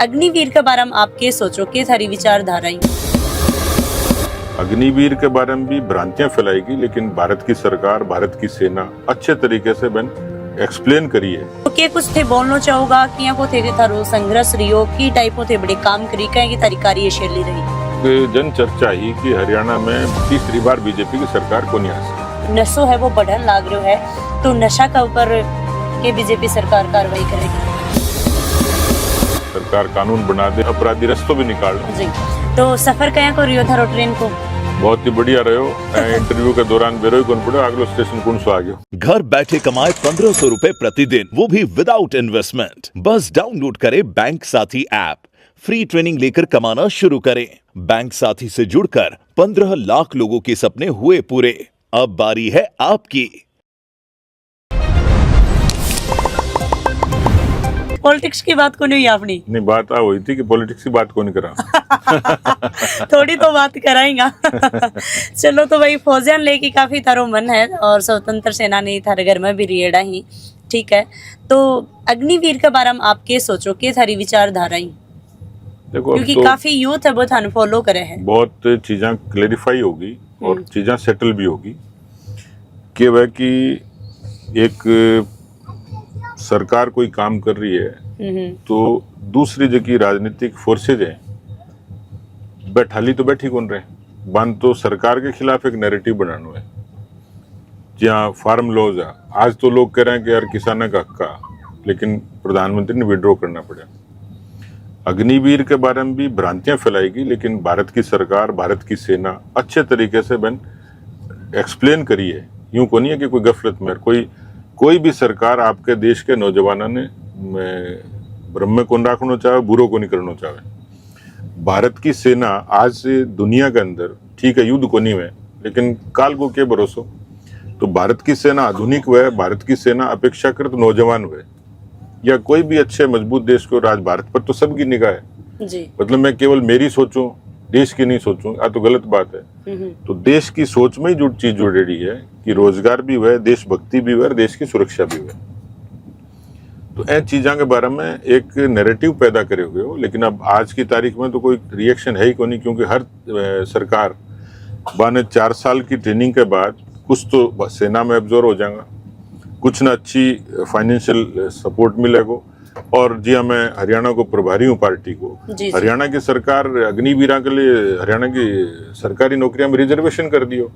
अग्निवीर के बारे में आप क्या सोचो, क्या थारी विचारधारा? अग्निवीर के बारे में भी भ्रांतियां फैलाएगी, लेकिन भारत की सरकार, भारत की सेना अच्छे तरीके से बन एक्सप्लेन करी है। तो क्या कुछ थे बोलना चाहोगा कि यहाँ को थे कि थारो संघर्ष रियो की टाइप थे बड़े काम करी कहें कि तारी कार्यशैली रही? जन चर्चा ही कि हरियाणा में तीसरी बार बीजेपी की सरकार को नहीं आ सकती। नशो है वो बढ़न लाग रहा है, तो नशा का ऊपर के बीजेपी सरकार कार्रवाई करेगी? सरकार कानून बना दे, अपराधी रस्तों भी निकाल जी। तो सफर कया को रियो थारो ट्रेन को? बहुत ही बढ़िया रहो। इंटरव्यू के दौरान बेरोई कौन पड़े, अगलो स्टेशन कौन सो आ गयो। घर बैठे कमाए 1500 रुपए प्रतिदिन, वो भी विदाउट इन्वेस्टमेंट। बस डाउनलोड करें बैंक साथी ऐप, फ्री ट्रेनिंग लेकर कमाना शुरू करें। बैंक साथी से जुड़कर 15 लाख लोगों के सपने हुए पूरे। अब बारी है आपकी। पॉलिटिक्स की बात को नहीं हुई आपने? नहीं, बात आ हुई थी कि पॉलिटिक्स की बात कौन करा। थोड़ी तो बात कराएगा। चलो, तो भाई फौजियान लेके काफी थारो मन है और स्वतंत्र सेनानी थारे घर में भी रिएड़ा ही, ठीक है। तो अग्निवीर के बारे में आप क्या सोचो, क्या थारी विचारधारा? देखो, क्योंकि तो काफी यूथ है वो थाने फॉलो करे है, बहुत चीजें क्लेरिफाई होगी और चीजें सेटल भी होगी कि वह कि एक सरकार कोई काम कर रही है तो दूसरी जगह राजनीतिक फोर्सेज हैं, बैठाली तो बैठी कौन रहे, बन तो सरकार के खिलाफ एक नैरेटिव बनाना है। जहाँ फार्म लॉज है, आज तो लोग कह रहे हैं कि यार किसानों का हक का, लेकिन प्रधानमंत्री ने विड्रॉ करना पड़ा। अग्निवीर के बारे में भी भ्रांतियां फैलाएगी, लेकिन भारत की सरकार, भारत की सेना अच्छे तरीके से बन एक्सप्लेन करी है। यूं को नहीं है कि कोई गफलत में कोई भी सरकार आपके देश के नौजवानों ने ब्रह्म को रखना चाहे, बुरो को नहीं करना चाहे। भारत की सेना आज से दुनिया के अंदर, ठीक है युद्ध को नहीं है, लेकिन काल को क्या भरोसा। तो भारत की सेना आधुनिक हुए, भारत की सेना अपेक्षाकृत नौजवान हुए, या कोई भी अच्छे मजबूत देश को राज भारत पर तो सबकी निगाह है जी। मतलब मैं केवल मेरी सोचूं, देश की नहीं सोचूं, आ तो गलत बात है। तो देश की सोच में ही जो चीज जुड़ेड़ी है कि रोजगार भी हुए, देशभक्ति भी हुए और देश की सुरक्षा भी हुए। तो इन चीजों के बारे में एक नैरेटिव पैदा करे हुए हो, लेकिन अब आज की तारीख में तो कोई रिएक्शन है ही को नहीं, क्योंकि हर सरकार बाने 4 साल की ट्रेनिंग के बाद कुछ तो सेना में एब्जॉर्ब हो जाएगा, कुछ ना अच्छी फाइनेंशियल सपोर्ट मिलेगा। और जी मैं हरियाणा को प्रभारी हूँ पार्टी को, हरियाणा की सरकार अग्निवीरा के लिए हरियाणा की सरकारी नौकरियां में रिजर्वेशन कर दियो।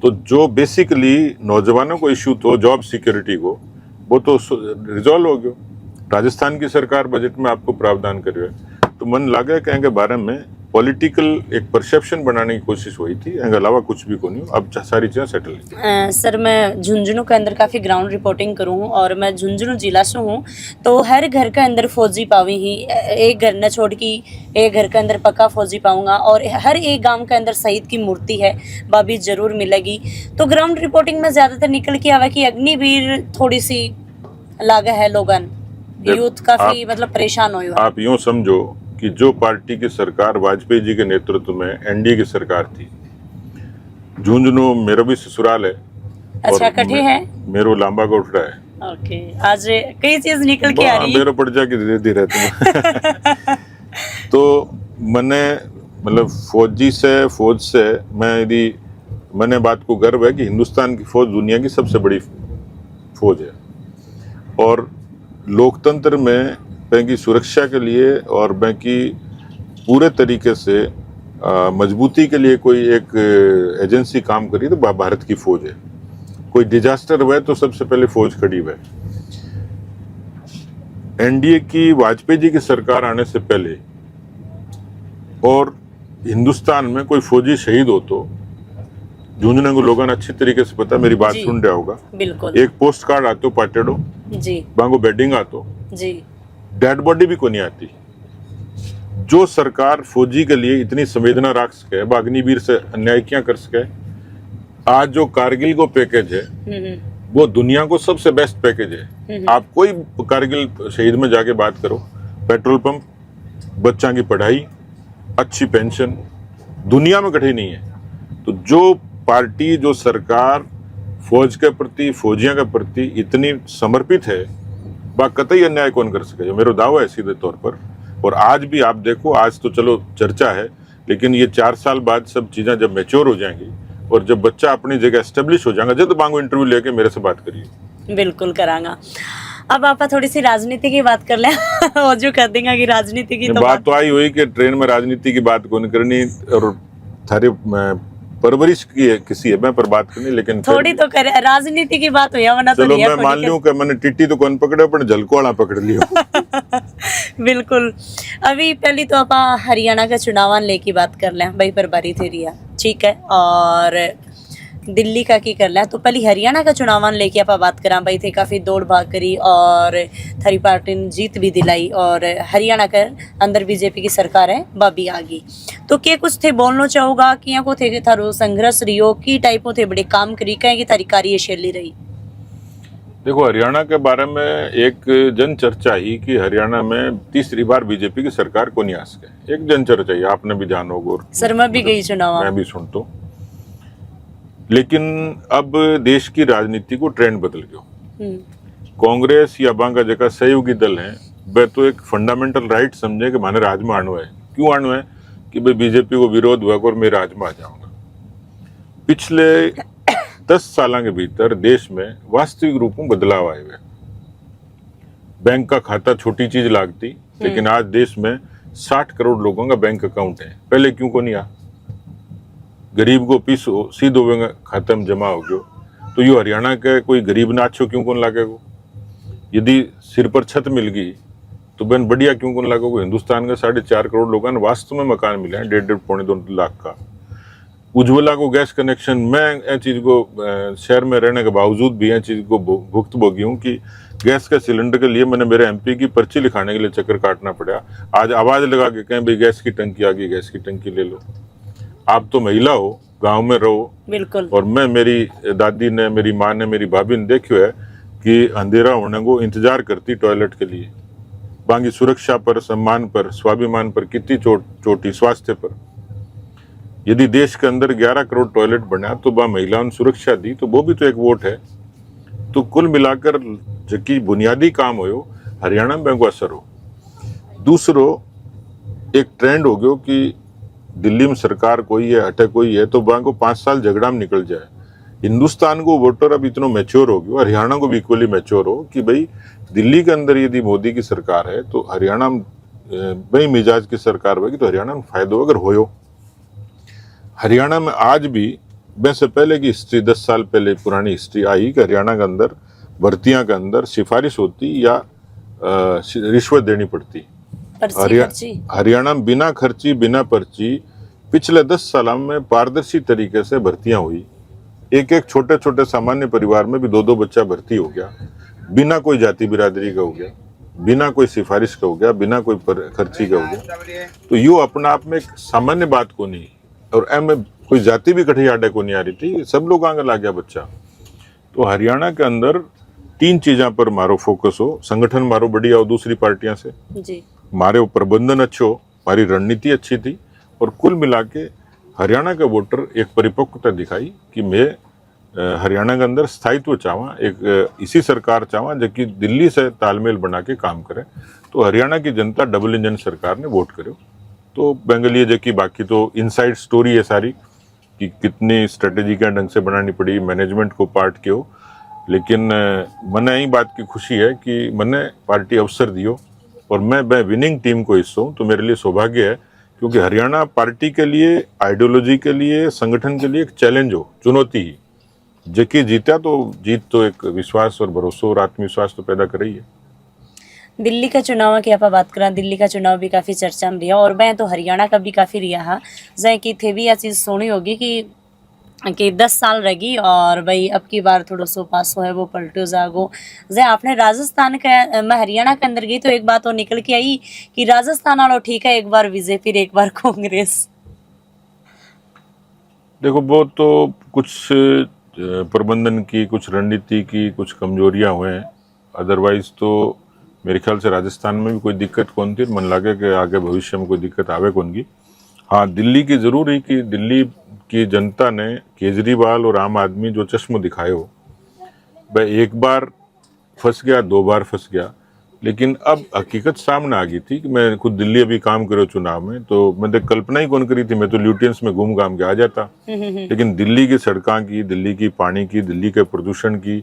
तो जो बेसिकली नौजवानों को इश्यू तो जॉब सिक्योरिटी को, वो तो रिजॉल्व हो गयो। राजस्थान की सरकार बजट में आपको प्रावधान करे है, तो मन लागे कहें के बारे में पॉलिटिकल एक परसेप्शन बनाने की कोशिश हुई थी, इसके अलावा कुछ भी को नहीं। अब सारी चीजें सेटल। सर, मैं झुंझुनू के अंदर काफ़ी ग्राउंड रिपोर्टिंग करूँ हूँ और मैं झुंझुनू जिला से हूँ, तो हर घर के अंदर फौजी पावी ही, एक घर न छोड़ की एक घर के अंदर पक्का फौजी पाऊंगा, और हर एक गांव के अंदर शहीद की मूर्ति है, वह भी जरूर मिलेगी। तो ग्राउंड रिपोर्टिंग में ज़्यादातर निकल के आवा कि अग्निवीर थोड़ी सी लागे है, लोगन यूथ काफ़ी मतलब परेशान हो। आप यूँ समझो कि जो पार्टी की सरकार वाजपेयी जी के नेतृत्व में एनडीए की सरकार थी, झुंझुनू मेरा भी ससुराल है। अच्छा, कठे है मेरो लांबा गोठड़ा है। ओके, आज कई चीज निकल के आ रही है। मेरो पड़ जा के धीरे धीरे तो मैंने मतलब फौज से मैं यदि मैंने बात को गर्व है कि हिंदुस्तान की फौज दुनिया की सबसे बड़ी फौज है, और लोकतंत्र में बैंक की सुरक्षा के लिए और बैंक की पूरे तरीके से मजबूती के लिए कोई एक एजेंसी काम करी तो भारत की फौज है। कोई डिजास्टर हुआ तो सबसे पहले फौज खड़ी हुई। एनडीए की वाजपेयी जी की सरकार आने से पहले और हिंदुस्तान में कोई फौजी शहीद हो तो झुंझुनू को लोगों ने अच्छी तरीके से पता, मेरी बात सुन रहा होगा, बिल्कुल। एक पोस्ट कार्ड आतो पाटेडो जी, बांगो बेडिंग आतो जी, डेड बॉडी भी को नहीं आती। जो सरकार फौजी के लिए इतनी संवेदना रख सके, अग्निवीर से अन्याय क्या कर सके। आज जो कारगिल को पैकेज है वो दुनिया को सबसे बेस्ट पैकेज है। आप कोई कारगिल शहीद में जाके बात करो, पेट्रोल पंप, बच्चा की पढ़ाई, अच्छी पेंशन, दुनिया में कहीं नहीं है। तो जो पार्टी, जो सरकार फौज के प्रति, फौजियों के प्रति इतनी समर्पित है, बा कतई अन्याय कौन कर सके। जो मेरा दावा है सीधे तौर पर और आज भी आप देखो, आज तो चलो चर्चा है, लेकिन ये 4 साल बाद सब चीजें जब मैच्योर हो जाएंगी और जब बच्चा अपनी जगह एस्टेब्लिश हो जाएगा, जब मांगो इंटरव्यू लेके मेरे से बात करिए। बिल्कुल करांगा। अब आप थोड़ी सी राजनीति की बात कर लें। और जो कर देंगे कि राजनीति की तो बात तो आई हुई कि ट्रेन में राजनीति की बात कौन करनी, और थारी परवरिश की है किसी है मैं पर बात करनी, लेकिन थोड़ी तो करे राजनीति की बात हुई, वरना तो चलो रिया मैं कोनी मान के- लूं कि मैंने टिट्टी तो कौन पकड़े, पर झलकोड़ा पकड़ लियो। बिल्कुल। अभी पहली तो आप हरियाणा का चुनाव लेके बात कर लें भाई, पर बारी थे रिया, ठीक है, और दिल्ली का की कर लें, तो पहले हरियाणा का चुनाव लेके आप बात करा भाई थे, काफ़ी दौड़ भाग करी और थारी पार्टी ने जीत भी दिलाई और हरियाणा के अंदर बीजेपी की सरकार है बाबी आ गई। तो क्या कुछ थे बोलना चाहोगा कि यहाँ को थे थारो संघर्ष रियो की टाइपों थे बड़े काम करी कहें कि तारी कार्यशैली रही? देखो, हरियाणा के बारे में एक जन चर्चा ही कि हरियाणा में तीसरी बार बीजेपी की सरकार को नहीं आ सके, एक जन चर्चा ही, आपने भी जानो होगा, सर मैं भी गई चुनाव, मैं भी सुनता हूं। लेकिन अब देश की राजनीति को ट्रेंड बदल गयो। कांग्रेस या बांगा जगह सहयोगी दल हैं, वे तो एक फंडामेंटल राइट समझे कि माने राज में आनो है। क्यों आनो है? कि भाई बीजेपी को विरोध हुआ और मैं राज में आ जाऊंगा। पिछले 10 साल के भीतर देश में वास्तविक रूप में बदलाव आए हुए। बैंक का खाता छोटी चीज लागती, लेकिन आज देश में 60 करोड़ लोगों का बैंक अकाउंट है। पहले क्यों को नहीं आ? गरीब को पीसो सीधो खाता में जमा हो गयो, तो यो हरियाणा के कोई गरीब ना अच्छो क्यों कौन लागेगो? यदि सिर पर छत मिल गई तो बहन बढ़िया क्यों कौन लागेगो? हिंदुस्तान के 4.5 करोड़ लोगों ने वास्तव में मकान मिले हैं, 1.5 पौने 2 लाख का। उज्ज्वला को गैस कनेक्शन, मैं ये चीज को शहर में रहने के बावजूद भी ये चीज को भुक्त भोगी हूँ कि गैस के सिलेंडर के लिए मैंने मेरे एमपी की पर्ची लिखाने के लिए चक्कर काटना पड़ा। आज आवाज लगा के कहें भाई गैस की टंकी आ गई, गैस की टंकी ले लो। आप तो महिला हो, गांव में रहो, बिल्कुल, और मैं, मेरी दादी ने, मेरी माँ ने, मेरी भाभी ने देखियो है कि अंधेरा होने को इंतजार करती टॉयलेट के लिए। बाकी सुरक्षा पर, सम्मान पर, स्वाभिमान पर कितनी चोटी, स्वास्थ्य पर। यदि देश के अंदर 11 करोड़ टॉयलेट बना तो वह महिलाओं ने सुरक्षा दी, तो वो भी तो एक वोट है। तो कुल मिलाकर जबकि बुनियादी काम हो हरियाणा में बैंक असर हो। दूसरो एक ट्रेंड हो गयो कि दिल्ली में सरकार कोई है, अटक कोई है, तो वहां को 5 साल झगड़ा में निकल जाए। हिंदुस्तान को वोटर अब इतना मैच्योर हो गयो, हरियाणा को भी इक्वली मैच्योर हो कि भाई दिल्ली के अंदर यदि मोदी की सरकार है तो हरियाणा में भाई मिजाज की सरकार होगी, तो हरियाणा में फायदो अगर होयो। हरियाणा में आज भी वैसे पहले की हिस्ट्री, 10 साल पहले पुरानी हिस्ट्री आई कि हरियाणा के अंदर भर्तियां के अंदर सिफारिश होती या रिश्वत देनी पड़ती। हरियाणा में बिना खर्ची, बिना पर्ची पिछले 10 साल में पारदर्शी तरीके से भर्तियां हुई। एक छोटे छोटे सामान्य परिवार में भी 2 बच्चा भर्ती हो गया, बिना कोई जाति बिरादरी का हो गया, बिना कोई सिफारिश का हो गया, बिना कोई खर्ची का हो गया। तो यो अपना आप में एक सामान्य बात को नहीं, और एम कोई जाति भी कठी आडे को नहीं आ रही थी, सब लोग आगे ला गया बच्चा। तो हरियाणा के अंदर 3 चीजा पर मारो फोकस हो, संगठन मारो बढ़िया हो दूसरी पार्टियां से जी, मारे प्रबंधन अच्छो, हमारी रणनीति अच्छी थी, और कुल मिला के हरियाणा के वोटर एक परिपक्वता दिखाई कि मैं हरियाणा के अंदर स्थायित्व चाहवा, एक इसी सरकार चाहवा जो कि दिल्ली से तालमेल बना के काम करे। तो हरियाणा की जनता डबल इंजन सरकार ने वोट करो। तो बेंगलिया जो कि बाकी तो इनसाइड स्टोरी है सारी कि कितनी स्ट्रेटेजी के ढंग से बनानी पड़ी, मैनेजमेंट को पार्ट क्यों, लेकिन मने यही बात की खुशी है कि मैंने पार्टी अवसर दियो और मैं विनिंग टीम को हिस्सा हूँ। तो मेरे लिए सौभाग्य है, क्योंकि हरियाणा पार्टी के लिए, आइडियोलॉजी के लिए, संगठन के लिए एक चैलेंज हो, चुनौती ही। जबकि जीता तो जीत तो एक विश्वास और भरोसा और आत्मविश्वास तो पैदा कर रही है। दिल्ली का चुनाव की आप बात करें, दिल्ली का चुनाव भी काफ़ी चर्चा में रहा, और मैं तो हरियाणा का भी काफ़ी रहा। जै कि थे भी यह चीज़ सुनी होगी कि 10 साल रहेगी और भाई अब की बार थोड़ा सो पास हो है वो पलटो जागो। जै आपने राजस्थान का, मैं हरियाणा के अंदर गई तो एक बात और निकल के आई कि राजस्थान वालों ठीक है, एक बार बीजेपी एक बार कांग्रेस। देखो वो तो कुछ प्रबंधन की, कुछ रणनीति की कुछ कमजोरियां हुए हैं, अदरवाइज तो मेरे ख्याल से राजस्थान में भी कोई दिक्कत कौन थी। मन लगे कि आगे भविष्य में कोई दिक्कत आवे कौन की। हाँ, दिल्ली की जरूर ही कि दिल्ली की जनता ने केजरीवाल और आम आदमी जो चश्म दिखाए हो, वह एक बार फंस गया, 2 बार फंस गया, लेकिन अब हकीकत सामने आ गई थी कि मैं खुद दिल्ली अभी काम करो चुनाव में, तो मैंने कल्पना ही कौन करी थी, मैं तो ल्यूटियंस में घूम घाम के आ जाता। लेकिन दिल्ली की सड़कों की, दिल्ली की पानी की, दिल्ली के प्रदूषण की,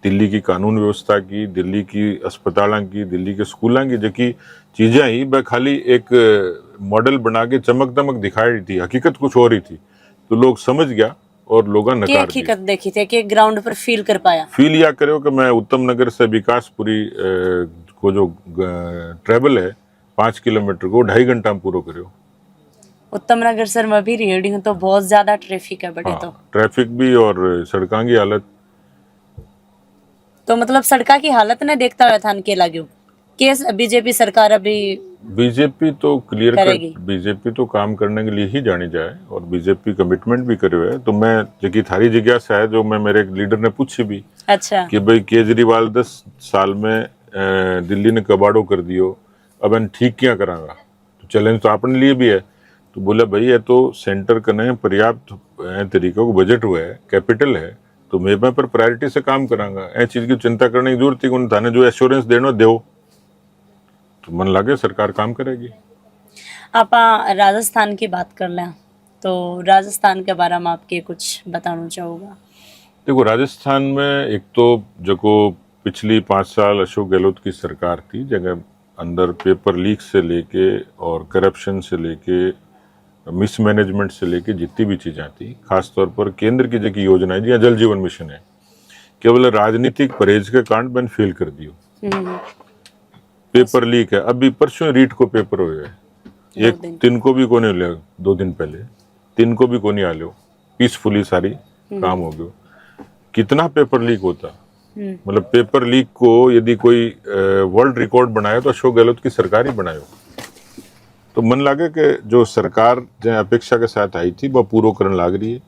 दिल्ली की कानून व्यवस्था की, दिल्ली की अस्पतालों की, दिल्ली के स्कूलों की जबकि चीजें ही वह खाली एक मॉडल बना के चमक दमक दिखाई रही थी, हकीकत कुछ हो रही थी। तो लोग समझ गया और लोग क्या नकार हकीकत देखी थी कि ग्राउंड पर फील कर पाया? फील या करो कि मैं उत्तम नगर से विकासपुरी को जो ट्रेवल है 5 किलोमीटर को 2.5 घंटा में पूरा करो। उत्तम नगर सर मैं भी रेडी हूँ, तो बहुत ज्यादा ट्रैफिक है बड़े। तो ट्रैफिक भी और सड़कों की हालत। तो मतलब सड़का की हालत ने देखता हुआ था के लाग्यो केस बीजेपी सरकार अभी बीजेपी तो क्लियर करेगी। कट बीजेपी तो काम करने के लिए ही जानी जाए और बीजेपी कमिटमेंट भी करे हुए है। तो मैं जबकि थारी जिज्ञासा है जो मैं मेरे एक लीडर ने पूछी भी अच्छा कि भाई केजरीवाल 10 साल में दिल्ली ने कबाड़ो कर दियो, अब इन ठीक क्या करांगा, तो चैलेंज तो अपने लिए भी है। तो बोला भाई ये तो सेंटर कने पर्याप्त तरीकों को बजट हुआ है, कैपिटल है, तो मैं पर प्रायोरिटी से काम करांगा, ए चीज की चिंता करने की जरूरत ही थाने जो एश्योरेंस देना दो, तो मन लगे सरकार काम करेगी। आप राजस्थान की बात कर लें तो राजस्थान के बारे में आपके कुछ बताना चाहूँगा? देखो राजस्थान में एक तो जो पिछली 5 साल अशोक गहलोत की सरकार थी, जगह अंदर पेपर लीक से लेके और करप्शन से लेके मिसमैनेजमेंट से लेके जितनी भी चीजें थी, खासतौर पर केंद्र की जगह योजनाएं जी जल जीवन मिशन है, केवल राजनीतिक परहेज के कारण मैंने फेल कर दियो। पेपर लीक है, अभी परसों रीट को पेपर हुए है, एक दिन को भी कोने ले, 2 दिन पहले 3 को भी कोनी आ लो, पीसफुली सारी काम हो गयो। कितना पेपर लीक होता, मतलब पेपर लीक को यदि कोई वर्ल्ड रिकॉर्ड बनाया तो अशोक गहलोत की सरकार ही बनायो। तो मन लगे कि जो सरकार जो अपेक्षा के साथ आई थी वह पूरा करने लाग रही है।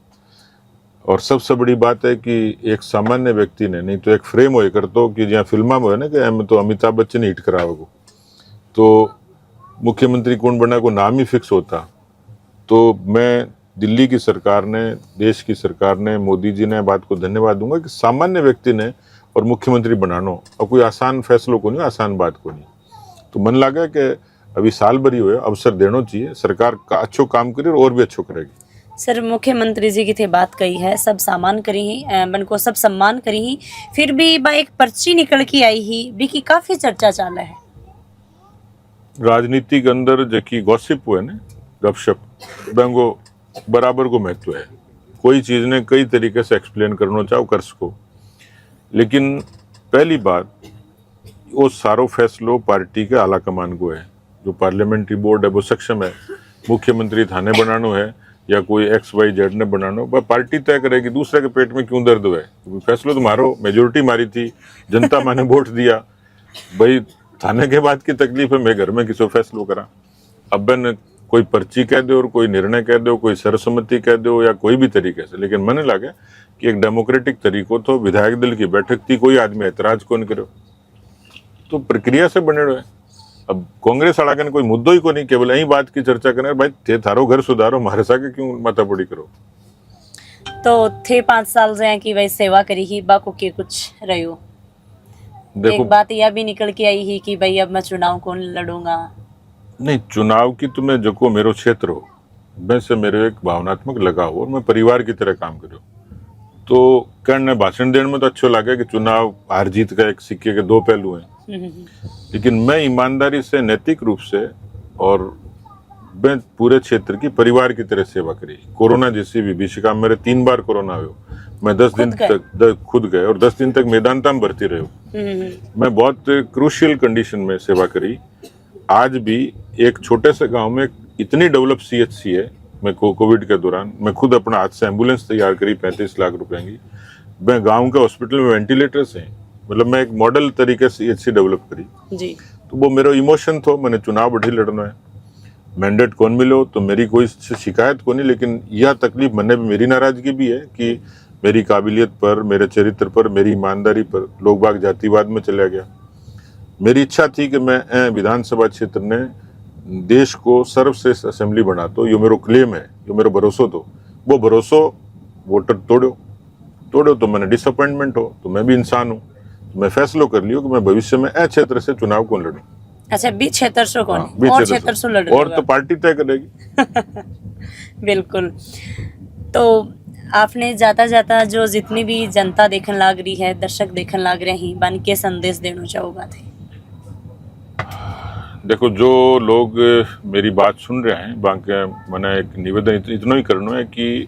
और सबसे बड़ी बात है कि एक सामान्य व्यक्ति ने, नहीं तो एक फ्रेम हो कर तो कि जहाँ फिल्मा में है ना कि तो अमिताभ बच्चन हिट करावेगो, तो मुख्यमंत्री कौन बना को नाम ही फिक्स होता। तो मैं दिल्ली की सरकार ने, देश की सरकार ने, मोदी जी ने बात को धन्यवाद दूंगा कि सामान्य व्यक्ति ने और मुख्यमंत्री बनानो और कोई आसान फैसलों को नहीं, आसान बात को नहीं। तो मन लगा कि अभी साल भरी हुए अवसर देना चाहिए, सरकार का अच्छो काम करे और भी अच्छो करेगी। सर मुख्यमंत्री जी की थे बात कही है, सब सामान करी ही बन को सब सम्मान करी ही, फिर भी बा एक पर्ची निकल के आई ही भी की काफी चर्चा चाल है। राजनीति के अंदर जबकि गॉसिप हुए ना, गपशप बैंगो बराबर को महत्व है। कोई चीज ने कई तरीके से एक्सप्लेन करना चाहो कर सको, लेकिन पहली बात वो सारो फैसलो पार्टी के आला कमान को है। जो पार्लियामेंट्री बोर्ड है वो सक्षम है, मुख्यमंत्री थाने बनानो है या कोई XYZ ने बनानो, वह पार्टी तय करेगी। दूसरे के पेट में क्यों दर्द हुआ है, फैसलो तो मारो, मेजोरिटी मारी थी, जनता माने वोट दिया, भाई थाने के बाद की तकलीफ है, मैं घर में किसी फैसलो करा। अब न कोई पर्ची कह दो और कोई निर्णय कह दो, कोई सर्वसम्मति कह दो या कोई भी तरीके से, लेकिन मन लगे कि एक डेमोक्रेटिक तरीको तो विधायक दल की बैठक थी, कोई आदमी ऐतराज कौन करो, तो प्रक्रिया से बने रहे। अब कांग्रेस वाला कोई मुद्दो ही को नहीं, केवल यही बात की चर्चा करें, भाई थे थारो घर सुधारो, हमारे साथ क्यों माथापड़ी करो। तो थे 5 साल से कि भाई सेवा करी ही बाको के कुछ रहो। देखो एक बात यह भी निकल के आई ही कि भाई अब मैं चुनाव कौन लड़ूंगा। नहीं, चुनाव की तो मैं जो मेरो क्षेत्र हो, मैं से मेरे एक भावनात्मक लगाव और मैं परिवार की तरह काम करो, तो करने भाषण देने में तो अच्छा लगे कि चुनाव हार जीत का एक सिक्के के 2 पहलू हैं, लेकिन मैं ईमानदारी से, नैतिक रूप से और मैं पूरे क्षेत्र की परिवार की तरह सेवा करी। कोरोना जैसी विभीषिका, मेरे 3 बार कोरोना हुए, मैं 10 दिन तक खुद गए और 10 दिन तक मैदानता में भर्ती रहे। मैं बहुत क्रूशियल कंडीशन में सेवा करी। आज भी एक छोटे से गांव में इतनी डेवलप CHC है, मैं कोविड के दौरान मैं खुद अपना हाथ से एम्बुलेंस तैयार करी 35 लाख रुपए की। मैं गांव के हॉस्पिटल में वेंटिलेटर्स हैं, मतलब मैं एक मॉडल तरीके से CHC डेवलप करी जी। तो वो मेरा इमोशन थो, मैंने चुनाव बढ़ी लड़ना है, मैंडेट कौन मिलो तो मेरी कोई शिकायत को नहीं, लेकिन यह तकलीफ मैंने भी, मेरी नाराजगी भी है कि मेरी काबिलियत पर, मेरे चरित्र पर, मेरी ईमानदारी पर लोग बाग जातिवाद में चला गया। मेरी इच्छा थी कि मैं विधानसभा क्षेत्र ने देश को सर्वश्रेष्ठ असेंबली बना तो, यो मेरो क्लेम है, यो मेरो भरोसा तो, वो भरोसा वोटर तोड़ो तो मैंने डिसअपॉइंटमेंट हो, तो मैं भी इंसान हूँ, मैं फैसलो कर लियो कि मैं भविष्य में ए क्षेत्र से चुनाव कौन लड़ूं। अच्छा, बीच क्षेत्र से कौन हाँ, बीच और क्षेत्र क्षेत्र से। से लड़ और तो पार्टी तय करेगी। बिल्कुल। तो आपने जाता जाता जो जितनी भी जनता देखन लाग रही है, दर्शक देखन लाग रहे हैं, बन के संदेश देना चाहूँगा थे। देखो, जो लोग मेरी बात सुन रहे हैं, बाकी मैंने एक निवेदन इतना ही करना है कि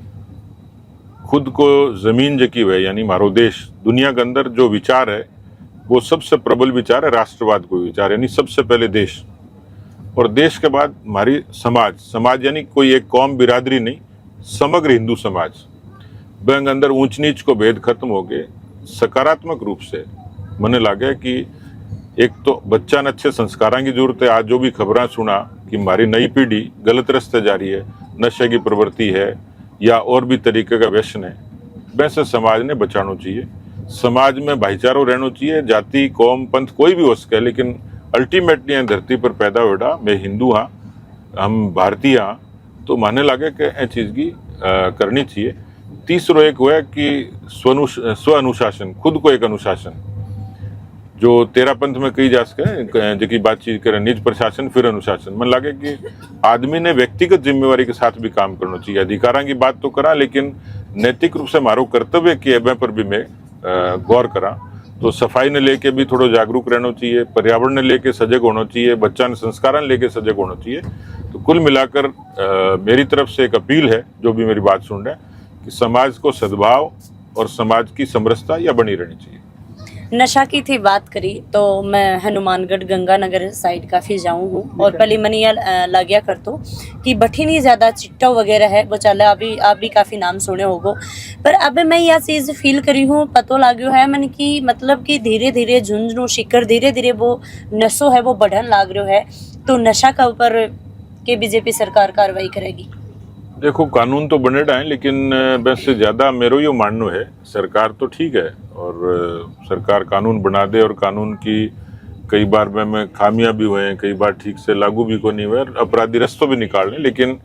खुद को जमीन जकी है, यानी मारो देश, दुनिया के अंदर जो विचार है वो सबसे प्रबल विचार है राष्ट्रवाद को विचार, यानी सबसे पहले देश, और देश के बाद हमारी समाज। समाज यानी कोई एक कौम बिरादरी नहीं, समग्र हिंदू समाज। बैंक अंदर ऊंच नीच को भेद खत्म हो गए, सकारात्मक रूप से मने लगे कि एक तो बच्चा ने अच्छे संस्कारों की जरूरत है। आज जो भी खबरें सुना कि हमारी नई पीढ़ी गलत रास्ते जा रही है, नशे की प्रवृत्ति है या और भी तरीके का व्यसन है, वैसे समाज ने बचाना चाहिए। समाज में भाईचारा रहना चाहिए। जाति कौम पंथ कोई भी हो सके, लेकिन अल्टीमेटली यहाँ धरती पर पैदा हुआ, मैं हिंदू हाँ, हम भारतीय हाँ, तो मानने लगे कि यह चीज़ की करनी चाहिए। तीसरो एक हुआ कि स्व अनुशासन, खुद को एक अनुशासन, जो तेरा पंथ में कही जा सके, जिसकी बातचीत करें, निज प्रशासन फिर अनुशासन। मन लगे कि आदमी ने व्यक्तिगत जिम्मेवारी के साथ भी काम करना चाहिए। अधिकारों की बात तो करा, लेकिन नैतिक रूप से मारो कर्तव्य कि एवं पर भी मैं गौर करा। तो सफाई ने लेके भी थोड़ा जागरूक रहना चाहिए, पर्यावरण ने लेके सजग होना चाहिए, बच्चा ने संस्कार लेके सजग होना चाहिए। तो कुल मिलाकर मेरी तरफ से एक अपील है, जो भी मेरी बात सुन रहे हैं, कि समाज को सद्भाव और समाज की समरसता या बनी रहनी चाहिए। नशा की थी बात करी तो मैं हनुमानगढ़ गंगानगर साइड काफ़ी जाऊँ हूँ, और पहले मैंने यह लाग्या कर तो कि बठिनी ज़्यादा चिट्टा वगैरह है वो चला। अभी आप भी काफ़ी नाम सुने होगो, पर अब मैं यह चीज़ फील करी हूँ, पतो लाग्यो है मैंने कि मतलब कि धीरे धीरे झुंझुनू शिकर धीरे धीरे वो नशो है वो बढ़न लाग रहा है। तो नशा का ऊपर के बीजेपी सरकार कार्रवाई करेगी? देखो, कानून तो बने रहे हैं, लेकिन वैसे ज़्यादा मेरो यो मानना है, सरकार तो ठीक है और सरकार कानून बना दे, और कानून की कई बार में खामियां भी हुए हैं, कई बार ठीक से लागू भी को नहीं हुए, अपराधी रस्तों भी निकाल लें। लेकिन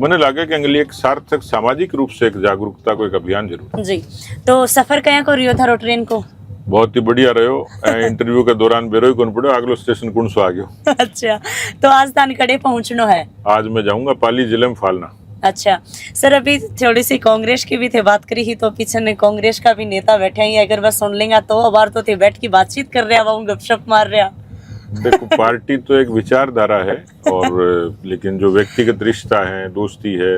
मैंने लगा कि अंगली एक सार्थक सामाजिक रूप से एक जागरूकता को एक अभियान जरूर जी। तो सफ़र कहाँ को रियो था ट्रेन को? बहुत ही बढ़िया रहो। इंटरव्यू के दौरान बेरो ही कौन पड़ो, अगलो स्टेशन कौन सो आ गयो। अच्छा, तो आज तानकड़े पहुंचना है? आज मैं जाऊंगा पाली जिले में फालना। अच्छा सर, अभी थोड़ी सी कांग्रेस की भी थे बात करी ही, तो पीछे ने कांग्रेस का भी नेता बैठे हैं, अगर वह सुन लेंगे तो अबार तो थे बैठ की बातचीत कर रहा, वह गपशप मार रहा। देखो, पार्टी तो एक विचारधारा है, और लेकिन जो व्यक्तिगत रिश्ता है, दोस्ती है,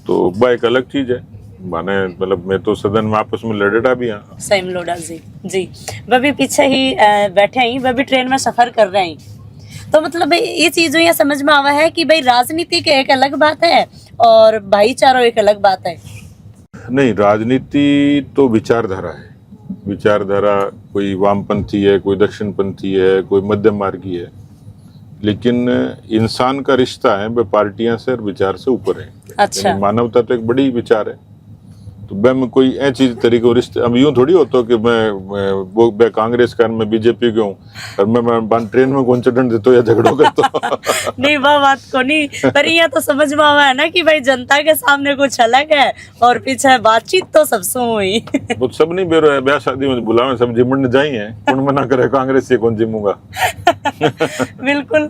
तो वह एक अलग चीज है। माने मतलब मैं तो सदन में आपस में लड़ेड़ा भी हाँ। सैम लोडा जी वह भी पीछे ही बैठे हैं, वह भी ट्रेन में सफर कर रहे हैं। तो मतलब ये चीज़ों यह समझ में आवा है कि भाई राजनीति के एक अलग बात है और भाईचारा एक अलग बात है। नहीं, राजनीति तो विचारधारा है। विचारधारा कोई वामपंथी है, कोई दक्षिणपंथी है, कोई मध्यम मार्गी है, लेकिन इंसान का रिश्ता है वह पार्टियां से और विचार से ऊपर है। अच्छा, मानवता तो एक बड़ी विचार है, तो वह में कोई ऐ चीज तरीके रिश्ते। अब यूं थोड़ी होता कि मैं कांग्रेस का, मैं बीजेपी के हूँ और मैं ट्रेन में कौन चढ़न देता या झगड़ो करता। नहीं, वह बात को नहीं, पर यह तो समझ में आवा है ना कि भाई जनता के सामने कुछ अलग है और पीछे बातचीत तो सबसे हुई। वो सब नहीं बेरो है, ब्याह शादी में बुलावे सब जिमन जाई है, कौन मना करे कांग्रेस से कौन जिमूंगा। बिल्कुल।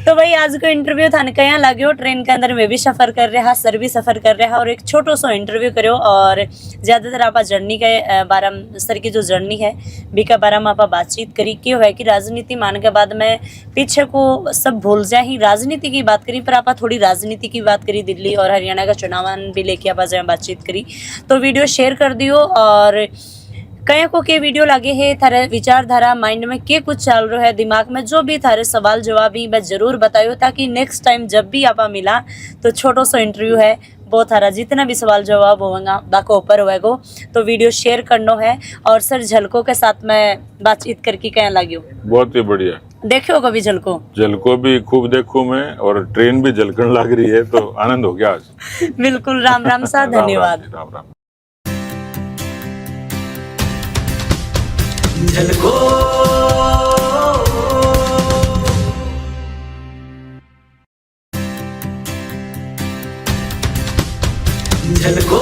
तो भाई आज को इंटरव्यू था क्या लगे? ट्रेन के अंदर मैं भी सफर कर रहा, सर भी सफर कर रहा, और एक छोटो सो इंटरव्यू करो, और ज्यादातर आप जर्नी के बारे में, सर की जो जर्नी है भी के बारे में आप बातचीत करी। क्यों है कि राजनीति मान के बाद में पीछे को सब भूल जाए, ही राजनीति की बात करी, पर आप थोड़ी राजनीति की बात करी, दिल्ली और हरियाणा का चुनाव भी लेके आप बातचीत करी। तो वीडियो शेयर कर दियो, और कया को के वीडियो लगे है, थारे विचारधारा माइंड में के कुछ चल रहा है, दिमाग में जो भी थारे सवाल जवाब ही मैं जरूर बतायो, ताकि नेक्स्ट टाइम जब भी आप मिला तो छोटो सो इंटरव्यू है, वो थारा जितना भी सवाल जवाब होगा बाको ऊपर होएगो। तो वीडियो शेयर करना है, और सर झलको के साथ में बातचीत करके क्या लगे? बहुत ही बढ़िया। देखो कभी झलको भी खूब देखूं मैं, और ट्रेन भी झलकन लग रही है, तो आनंद हो गया आज। बिल्कुल, राम राम सा, धन्यवाद। राम राम। झलको झलको